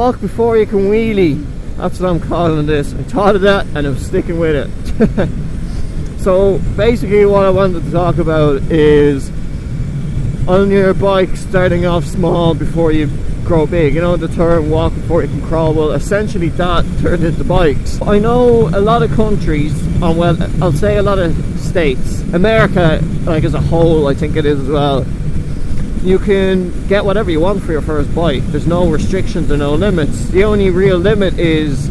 walk before you can wheelie. That's what I'm calling this. I thought of that and I'm sticking with it. So basically what I wanted to talk about is on your bike starting off small before you grow big. You know the term walk before you can crawl? Well, essentially that turned into bikes. I know a lot of countries, well, I'll say a lot of states, America like as a whole I think it is as well, you can get whatever you want for your first bike. There's no restrictions or no limits. The only real limit is,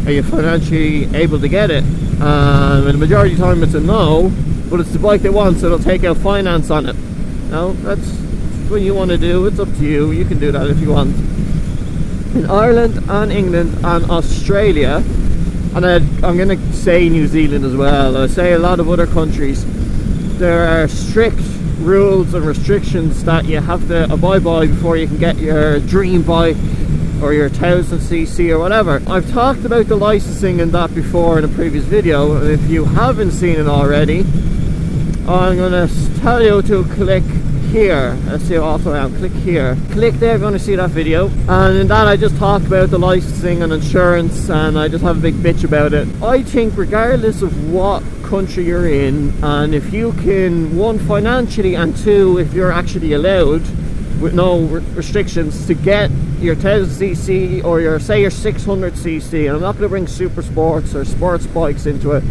are you financially able to get it? And the majority of the time it's a no, but it's the bike they want, so they'll take out finance on it. Now that's what you want to do. It's up to you. You can do that if you want. In Ireland and England and Australia, and I'm going to say New Zealand as well, I say a lot of other countries, there are strict rules and restrictions that you have to abide by before you can get your dream bike or your 1000cc or whatever. I've talked about the licensing and that before in a previous video, and if you haven't seen it already, I'm going to tell you to click here. Let's see how awesome I am. Click here. Click there, you're going to see that video. And in that I just talked about the licensing and insurance, and I just have a big bitch about it. I think regardless of what country you're in, and if you can, one, financially, and two, if you're actually allowed with no restrictions to get your 1000cc or your, say, your 600cc, and I'm not going to bring super sports or sports bikes into it,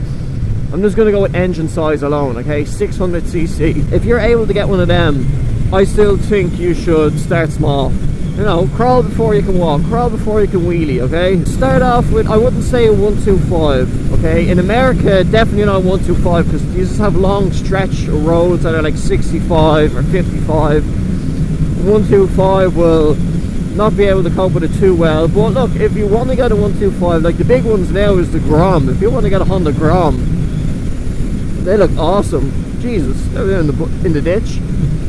I'm just going to go with engine size alone, okay? 600cc. If you're able to get one of them, I still think you should start small. You know, crawl before you can walk, crawl before you can wheelie, okay? Start off with, I wouldn't say a 125, okay? In America, definitely not 125, because you just have long stretch roads that are like 65 or 55. 125 will not be able to cope with it too well. But look, if you want to get a 125, like the big ones now is the Grom. If you want to get a Honda Grom, they look awesome. Jesus, they're in the ditch.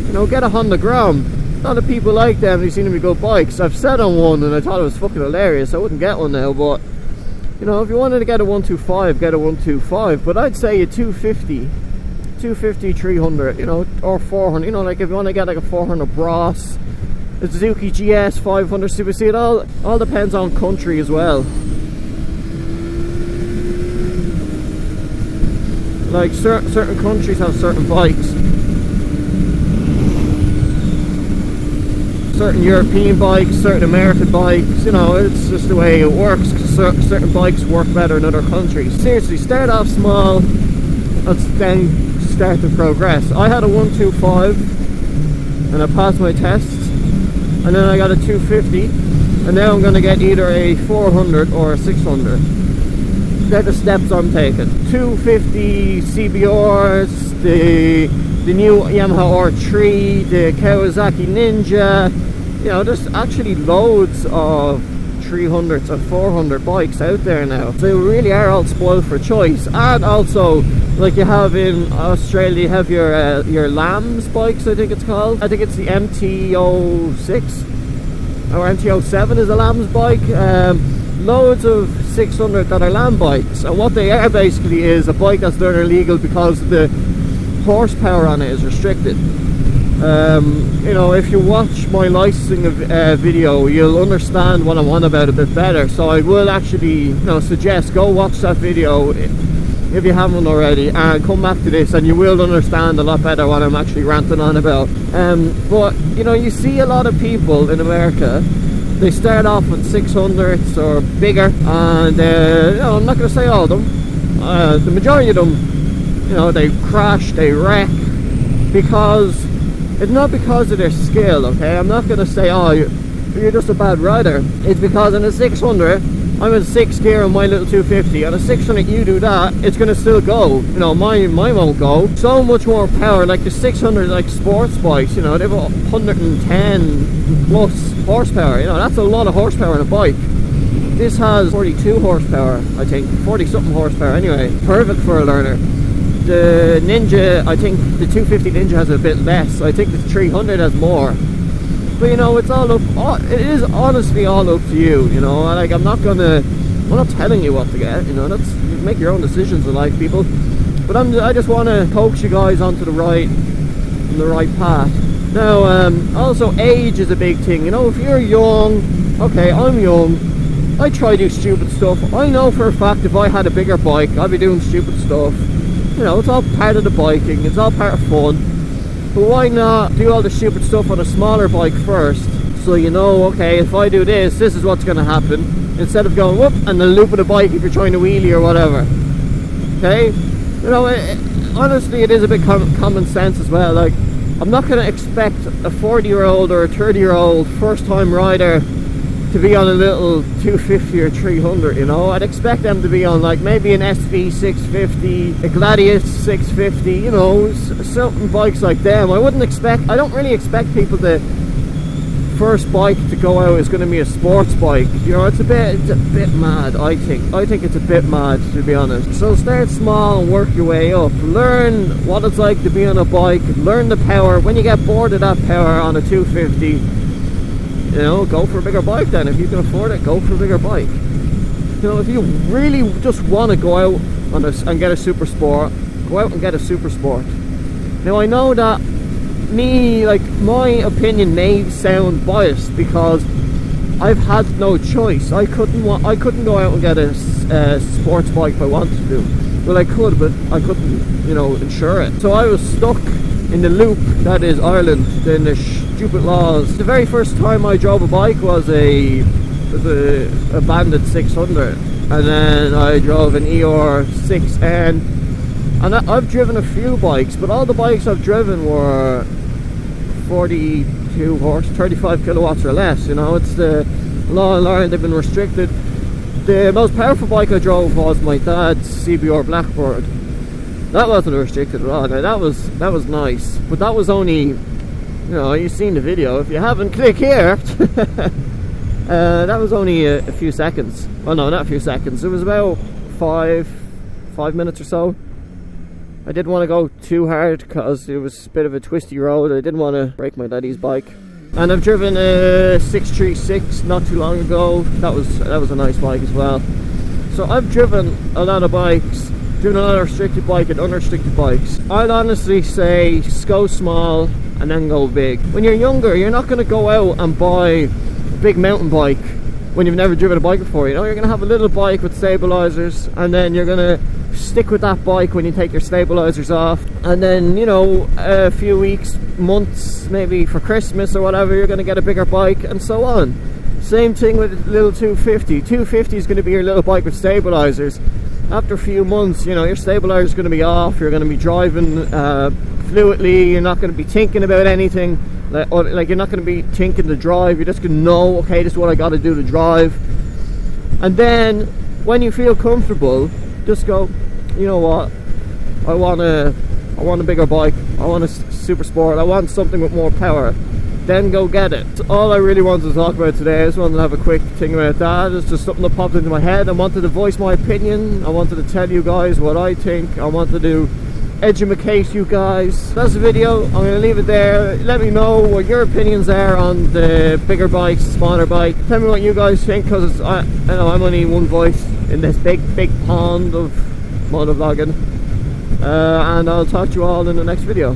You know, get a Honda Grom. A lot of people like them. They've seen them go bikes. I've sat on one and I thought it was fucking hilarious. I wouldn't get one now, but you know, if you wanted to get a 125, get a 125. But I'd say a 250, 300, you know, or 400. You know, like if you want to get like a 400 Bros, a Suzuki GS 500 Super C, it all depends on country as well. Like certain countries have certain bikes. Certain European bikes, certain American bikes, you know, it's just the way it works, because certain bikes work better in other countries. Seriously, start off small and then start to progress. I had a 125 and I passed my tests, and then I got a 250, and now I'm going to get either a 400 or a 600. They're the steps I'm taking. 250 CBRs, the new Yamaha R3, the Kawasaki Ninja. You know, there's actually loads of 300s and 400 bikes out there now. They really are all spoiled for choice. And also, like you have in Australia, you have your Lambs bikes, I think it's called. I think it's the MT-06 or MT-07 is a Lambs bike. Loads of 600 that are Lamb bikes, and what they are basically is a bike that's done illegal because the horsepower on it is restricted. You know, if you watch my licensing video, you'll understand what I'm on about a bit better. So I will actually, you know, suggest go watch that video if you haven't already, and come back to this, and you will understand a lot better what I'm actually ranting on about. But you know, you see a lot of people in America, they start off with 600s or bigger, and you know, I'm not going to say all of them, the majority of them, you know, they crash, they wreck, because it's not because of their skill, okay? I'm not going to say, oh, you're just a bad rider. It's because in a 600, I'm in 6th gear on my little 250. On a 600, you do that, it's going to still go. You know, mine won't go. So much more power. Like the 600, like sports bikes, you know, they've 110 plus horsepower. You know, that's a lot of horsepower in a bike. This has 42 horsepower, I think. 40 something horsepower anyway. Perfect for a learner. The Ninja, I think the 250 Ninja has a bit less. I think the 300 has more. But you know, it's all up. It is honestly all up to you. You know, like I'm not telling you what to get. You know, that's, you make your own decisions in life, people. But I just want to coax you guys onto the right path. Now, also age is a big thing. You know, if you're young, okay, I'm young, I try to do stupid stuff. I know for a fact if I had a bigger bike, I'd be doing stupid stuff. You know, it's all part of the biking, it's all part of fun. But why not do all the stupid stuff on a smaller bike first? So you know, okay, if I do this, this is what's going to happen. Instead of going whoop and then looping a bike if you're trying to wheelie or whatever. Okay? You know, honestly, it is a bit common sense as well. Like, I'm not going to expect a 40-year-old or a 30-year-old first-time rider to be on a little 250 or 300, you know. I'd expect them to be on like maybe an SV 650, a Gladius 650, you know, certain bikes like them. I don't really expect people to first bike to go out is going to be a sports bike. You know, it's a bit mad. I think it's a bit mad, to be honest. So start small and work your way up. Learn what it's like to be on a bike, learn the power. When you get bored of that power on a 250, you know, go for a bigger bike then. If you can afford it, go for a bigger bike. You know, if you really just want to go out and get a super sport, go out and get a super sport. Now, I know that my opinion may sound biased because I've had no choice. I couldn't go out and get a sports bike if I wanted to. Well, I could, but I couldn't, you know, insure it. So I was stuck in the loop that is Ireland, in the stupid laws. The very first time I drove a bike was a Bandit 600, and then I drove an ER 6N. And I've driven a few bikes, but all the bikes I've driven were 42 horse, 35 kilowatts or less. You know, it's the law in Ireland, they've been restricted. The most powerful bike I drove was my dad's CBR Blackbird. That wasn't restricted at all. Now, that was nice, but that was only, you know, you've seen the video. If you haven't, click here. That was only a few seconds. Well, no, not a few seconds. It was about five minutes or so. I didn't want to go too hard because it was a bit of a twisty road. I didn't want to break my daddy's bike. And I've driven a 636 not too long ago. That was a nice bike as well. So I've driven a lot of bikes, driven a lot of restricted bike and unrestricted bikes. I'd honestly say go small and then go big. When you're younger, you're not going to go out and buy a big mountain bike when you've never driven a bike before. You know, you're going to have a little bike with stabilizers, and then you're going to stick with that bike when you take your stabilizers off, and then, you know, a few weeks, months, maybe for Christmas or whatever, you're going to get a bigger bike, and so on. Same thing with little 250. 250 is going to be your little bike with stabilizers. After a few months, you know, your stabilizer is going to be off, you're going to be driving fluidly, you're not going to be thinking about anything, like you're not going to be thinking to drive, you're just going to know, okay, this is what I got to do to drive. And then when you feel comfortable, just go, you know what, I want a bigger bike, I want a super sport, I want something with more power. Then go get it. That's all I really wanted to talk about today. I just wanted to have a quick thing about that. It's just something that popped into my head. I wanted to voice my opinion. I wanted to tell you guys what I think. I wanted to educate you guys. That's the video. I'm going to leave it there. Let me know what your opinions are on the bigger bikes, smaller bike. Tell me what you guys think, because I know I'm only one voice in this big pond of motovlogging. And I'll talk to you all in the next video.